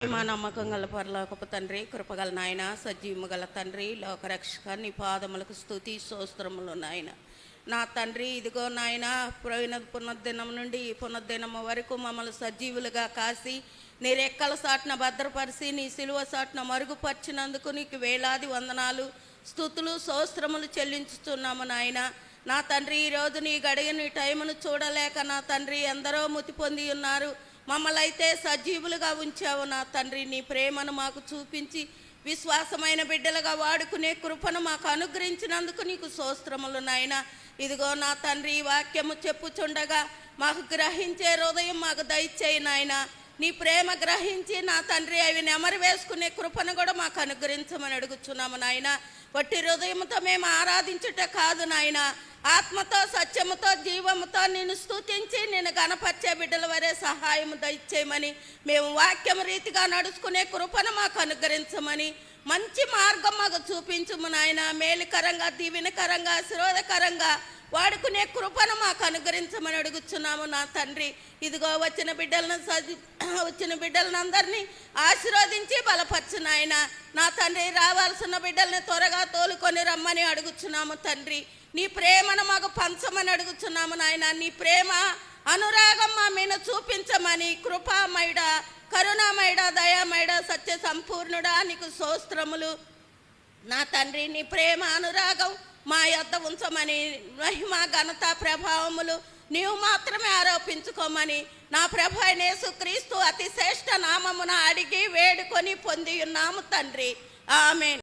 మా నమ్మకం గల పరలోకపు తండ్రి, కృపగల నాయన, సజీవము గల తండ్రి, లోకరక్షక, నీ పాదములకు స్తుతి స్తోత్రములు నాయన. నా తండ్రి, ఇదిగో నాయన, పునర్దినం నుండి ఈ పునర్దినము వరకు మమ్మల్ని సజీవులుగా కాసి నీ రెక్కల సాటున భద్రపరిచి నీ సిలువ సాటున మరుగుపరిచినందుకు నీకు వేలాది వందనాలు, స్తుతులు, స్తోత్రములు చెల్లించుతున్నాము నాయన. నా తండ్రి, ఈరోజు నీ గడిగిన టైమును చూడలేక నా తండ్రి ఎందరో మృతి పొంది ఉన్నారు. మమ్మల్ని అయితే సజీవులుగా ఉంచావు నా తండ్రి. నీ ప్రేమను మాకు చూపించి విశ్వాసమైన బిడ్డలుగా వాడుకునే కృపను మాకు అనుగ్రహించినందుకు నీకు స్తోత్రములు నాయన. ఇదిగో నా తండ్రి, ఈ వాక్యము చెప్పుచుండగా మాకు గ్రహించే హృదయం మాకు దయచేయి నాయన. నీ ప్రేమ గ్రహించి నా తండ్రి అవి నెమరు వేసుకునే కృపను కూడా మాకు అనుగ్రహించమని అడుగుచున్నాము నాయన. వట్టి హృదయంతో మేము ఆరాధించుట కాదు నాయన, ఆత్మతో, సత్యముతో, జీవముతో నిన్ను స్తుతించి నిన్ను గణపరిచే బిడ్డల వరే సహాయం దయచేయమని, మేము వాక్యం రీతిగా నడుచుకునే కృపను మాకు అనుగ్రహించమని, మంచి మార్గం మాకు చూపించుము నాయన. మేలుకరంగా, దీవెనకరంగా, ఆశీర్వాదకరంగా వాడుకునే కృపను మాకు అనుగ్రహించమని అడుగుచున్నాము నా తండ్రి. ఇదిగో వచ్చిన బిడ్డలను అందరినీ ఆశీర్వదించి బలపరచు నాయన. నా తండ్రి, రావాల్సిన బిడ్డల్ని త్వరగా తోలుకొని రమ్మని అడుగుచున్నాము తండ్రి. నీ ప్రేమను మాకు పంచమని అడుగుచున్నాము నాయన. నీ ప్రేమ, అనురాగం మా మీద చూపించమని, కృపామయుడ, కరుణామయుడ, దయామయుడ, సత్య సంపూర్ణుడా నీకు స్తోత్రములు నా తండ్రి. నీ ప్రేమ, అనురాగం మా యొద్ద ఉంచమని, మహిమ, ఘనత, ప్రభావములు నీవు మాత్రమే ఆరోపించుకోమని నా ప్రభు అయిన యేసుక్రీస్తు అతి శ్రేష్ఠ నామమున అడిగి వేడుకొని పొంది ఉన్నాము తండ్రి. ఆమేన్.